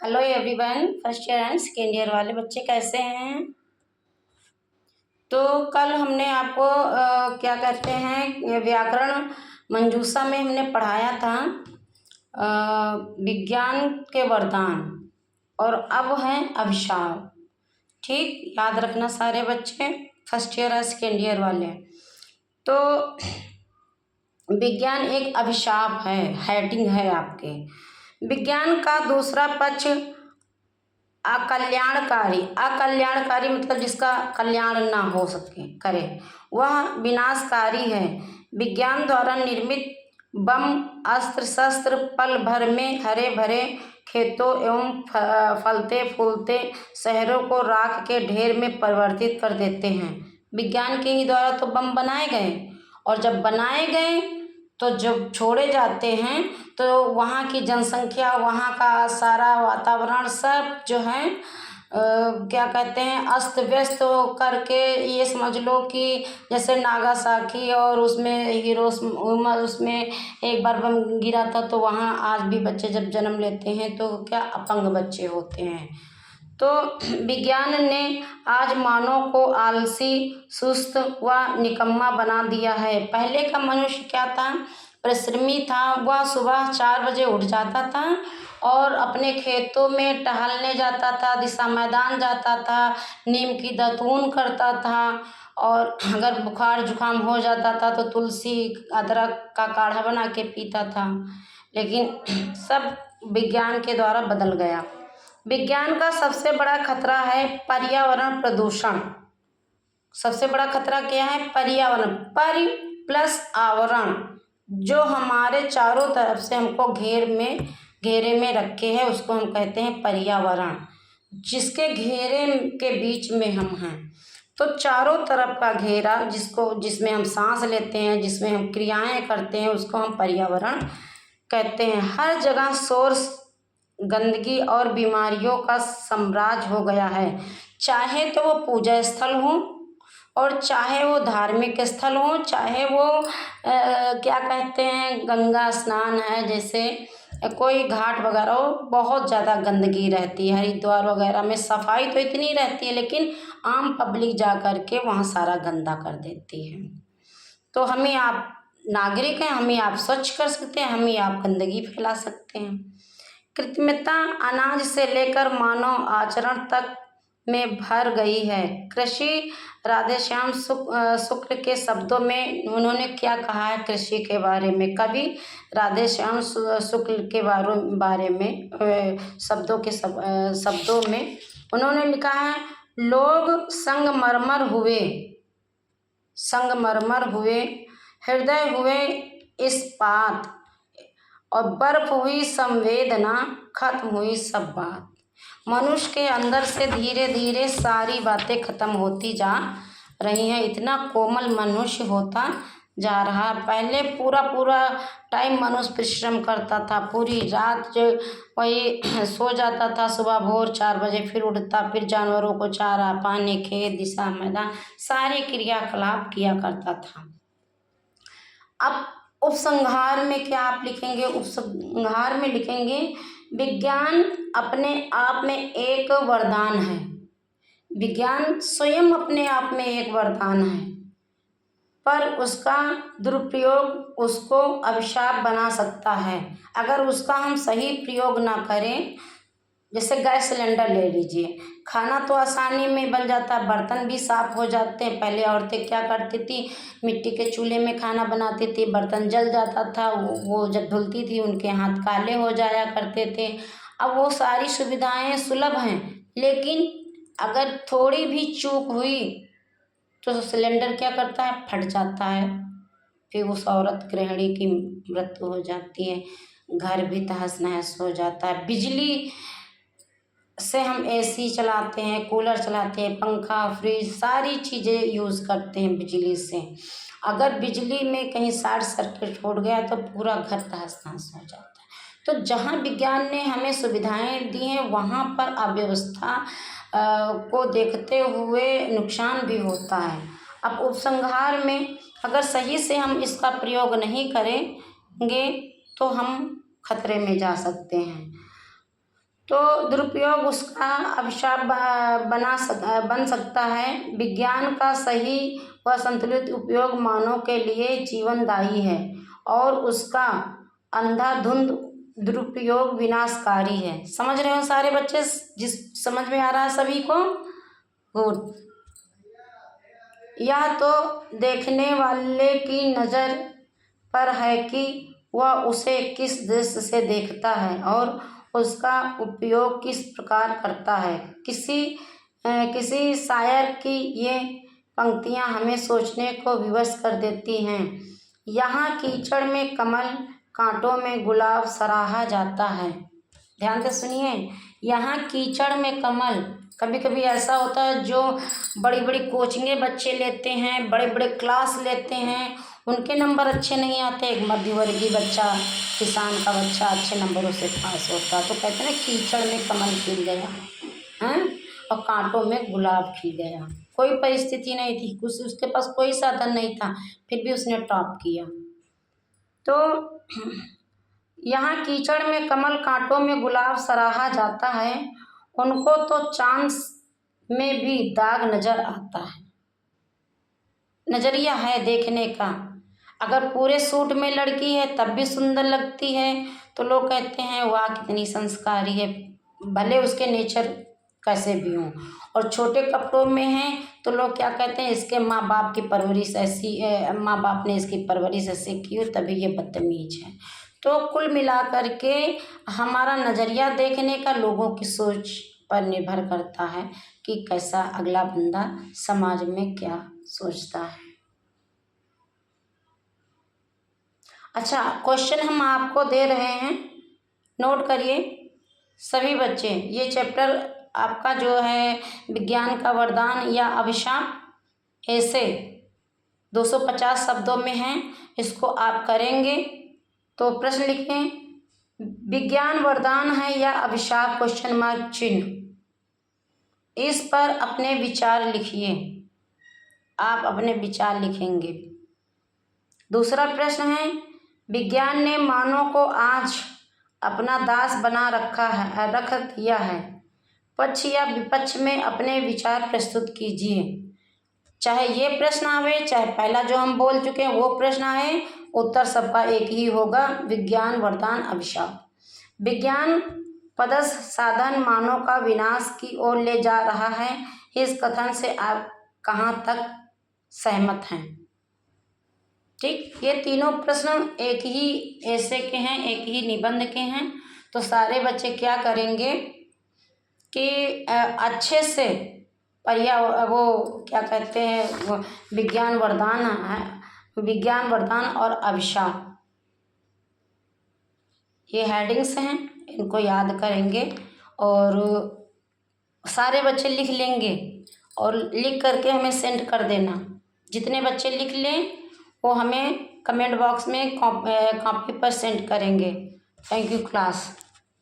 Hello everyone, first year and second year वाले बच्चे कैसे हैं। तो कल हमने आपको क्या कहते हैं व्याकरण मंजूषा में हमने पढ़ाया था विज्ञान के वरदान और अब है अभिशाप। ठीक, याद रखना सारे बच्चे, फर्स्ट ईयर और सेकेंड ईयर वाले। तो विज्ञान एक अभिशाप है, हेडिंग है आपके। विज्ञान का दूसरा पक्ष अकल्याणकारी। अकल्याणकारी मतलब जिसका कल्याण ना हो सके करे, वह विनाशकारी है। विज्ञान द्वारा निर्मित बम, अस्त्र शस्त्र पल भर में हरे भरे खेतों एवं फलते फूलते शहरों को राख के ढेर में परिवर्तित कर देते हैं। विज्ञान के ही द्वारा तो बम बनाए गए, और जब बनाए गए तो जब छोड़े जाते हैं तो वहाँ की जनसंख्या, वहाँ का सारा वातावरण सब जो है क्या कहते हैं अस्त व्यस्त करके, ये समझ लो कि जैसे नागासाकी और उसमें हिरोशिमा, उसमें एक बार बम गिरा था तो वहाँ आज भी बच्चे जब जन्म लेते हैं तो क्या अपंग बच्चे होते हैं। तो विज्ञान ने आज मानव को आलसी, सुस्त व निकम्मा बना दिया है। पहले का मनुष्य क्या था, परिश्रमी था। वह सुबह 4 बजे उठ जाता था और अपने खेतों में टहलने जाता था, दिशा मैदान जाता था, नीम की दातून करता था, और अगर बुखार जुकाम हो जाता था तो तुलसी अदरक का काढ़ा बना के पीता था। लेकिन सब विज्ञान के द्वारा बदल गया। विज्ञान का सबसे बड़ा खतरा है पर्यावरण प्रदूषण। सबसे बड़ा खतरा क्या है? पर्यावरण, परि प्लस आवरण, जो हमारे चारों तरफ से हमको घेरे में रखे हैं उसको हम कहते हैं पर्यावरण। जिसके घेरे के बीच में हम हैं, तो चारों तरफ का घेरा जिसमें हम सांस लेते हैं, जिसमें हम क्रियाएं करते हैं, उसको हम पर्यावरण कहते हैं। हर जगह शोर, गंदगी और बीमारियों का साम्राज्य हो गया है। चाहे तो वो पूजा स्थल हो और चाहे वो धार्मिक स्थल हो, चाहे वो क्या कहते हैं गंगा स्नान है, जैसे कोई घाट वगैरह हो, बहुत ज़्यादा गंदगी रहती है। हरिद्वार वगैरह में सफाई तो इतनी रहती है, लेकिन आम पब्लिक जा कर के वहाँ सारा गंदा कर देती है। तो हमें आप नागरिक हैं, हमें आप स्वच्छ कर सकते हैं, हमें आप गंदगी फैला सकते हैं। कृत्रिमता अनाज से लेकर मानव आचरण तक में भर गई है। कृषि राधेश्याम शुक्ल के शब्दों में उन्होंने क्या कहा है कृषि के बारे में? कवि राधेश्याम शुक्ल के बारे में शब्दों में उन्होंने लिखा है, लोग संगमरमर हुए, हृदय हुए इस्पात, और बर्फ हुई संवेदना, खत्म हुई सब बात। मनुष्य के अंदर से धीरे धीरे सारी बातें खत्म होती जा रही हैं। इतना कोमल मनुष्य होता जा रहा। पहले पूरा टाइम मनुष्य परिश्रम करता था, पूरी रात जो वही सो जाता था, सुबह भोर 4 बजे फिर उठता, फिर जानवरों को चारा पानी, खेत, दिशा मैदान, सारे क्रियाकलाप किया करता था। अब उपसंहार में क्या आप लिखेंगे? उपसंहार में लिखेंगे, विज्ञान अपने आप में एक वरदान है। विज्ञान स्वयं अपने आप में एक वरदान है, पर उसका दुरुपयोग उसको अभिशाप बना सकता है। अगर उसका हम सही प्रयोग ना करें, जैसे गैस सिलेंडर ले लीजिए, खाना तो आसानी में बन जाता है, बर्तन भी साफ हो जाते हैं। पहले औरतें क्या करती थी, मिट्टी के चूल्हे में खाना बनाती थी, बर्तन जल जाता था, वो जब धुलती थी उनके हाथ काले हो जाया करते थे। अब वो सारी सुविधाएं सुलभ हैं, लेकिन अगर थोड़ी भी चूक हुई तो सिलेंडर क्या करता है, फट जाता है, फिर उस औरत गृहिणी की मृत्यु हो जाती है, घर भी तहस नहस हो जाता है। बिजली से हम एसी चलाते हैं, कूलर चलाते हैं, पंखा, फ्रिज, सारी चीज़ें यूज़ करते हैं बिजली से। अगर बिजली में कहीं शॉर्ट सर्किट हो गया तो पूरा घर तहस नहस हो जाता है। तो जहाँ विज्ञान ने हमें सुविधाएं दी हैं, वहाँ पर अव्यवस्था को देखते हुए नुकसान भी होता है। अब उपसंहार में अगर सही से हम इसका प्रयोग नहीं करेंगे तो हम खतरे में जा सकते हैं। तो दुरुपयोग उसका अभिशाप बन सकता है। विज्ञान का सही व संतुलित उपयोग मानव के लिए जीवनदायी है और उसका अंधाधुंध दुरुपयोग विनाशकारी है। समझ रहे हो सारे बच्चे? जिस समझ में आ रहा है सभी को? गुड। यह तो देखने वाले की नज़र पर है कि वह उसे किस दृष्टि से देखता है और उसका उपयोग किस प्रकार करता है। किसी शायर की ये पंक्तियाँ हमें सोचने को विवश कर देती हैं। यहाँ कीचड़ में कमल, कांटों में गुलाब सराहा जाता है। ध्यान से सुनिए, यहाँ कीचड़ में कमल। कभी कभी ऐसा होता है जो बड़ी बड़ी कोचिंगें बच्चे लेते हैं, बड़े बड़े क्लास लेते हैं, उनके नंबर अच्छे नहीं आते। एक मध्यवर्गीय बच्चा, किसान का बच्चा अच्छे नंबरों से पास होता है, तो कहते हैं कीचड़ में कमल खिल गया हैं और कांटों में गुलाब खिल गया। कोई परिस्थिति नहीं थी, कुछ उसके पास कोई साधन नहीं था, फिर भी उसने टॉप किया। तो यहाँ कीचड़ में कमल, कांटों में गुलाब सराहा जाता है। उनको तो चांद में भी दाग नजर आता है। नजरिया है देखने का। अगर पूरे सूट में लड़की है तब भी सुंदर लगती है, तो लोग कहते हैं वाह कितनी संस्कारी है, भले उसके नेचर कैसे भी हों। और छोटे कपड़ों में है तो लोग क्या कहते हैं, इसके माँ बाप की परवरिश ऐसी है, माँ बाप ने इसकी परवरिश ऐसी की हो तभी ये बदतमीज है। तो कुल मिलाकर के हमारा नज़रिया देखने का लोगों की सोच पर निर्भर करता है कि कैसा अगला बंदा समाज में क्या सोचता है। अच्छा, क्वेश्चन हम आपको दे रहे हैं, नोट करिए सभी बच्चे। ये चैप्टर आपका जो है विज्ञान का वरदान या अभिशाप, ऐसे 250 शब्दों में है, इसको आप करेंगे। तो प्रश्न लिखें, विज्ञान वरदान है या अभिशाप? क्वेश्चन मार्क चिन्ह। इस पर अपने विचार लिखिए। आप अपने विचार लिखेंगे। दूसरा प्रश्न है, विज्ञान ने मानव को आज अपना दास बना रख दिया है। पक्ष या विपक्ष में अपने विचार प्रस्तुत कीजिए। चाहे ये प्रश्न आवे, चाहे पहला जो हम बोल चुके हैं वो प्रश्न आए, उत्तर सबका एक ही होगा, विज्ञान वरदान अभिशाप। विज्ञान पदस्थ साधन मानव का विनाश की ओर ले जा रहा है। इस कथन से आप कहाँ तक सहमत हैं? ठीक, ये तीनों प्रश्न एक ही ऐसे के हैं, एक ही निबंध के हैं। तो सारे बच्चे क्या करेंगे कि अच्छे से वो क्या कहते हैं, वो विज्ञान वरदान है, विज्ञान वरदान और अभिशाप, ये हेडिंग्स हैं, इनको याद करेंगे और सारे बच्चे लिख लेंगे और लिख करके हमें सेंड कर देना। जितने बच्चे लिख लें वो हमें कमेंट बॉक्स में कॉपी पर सेंड करेंगे। Thank you class.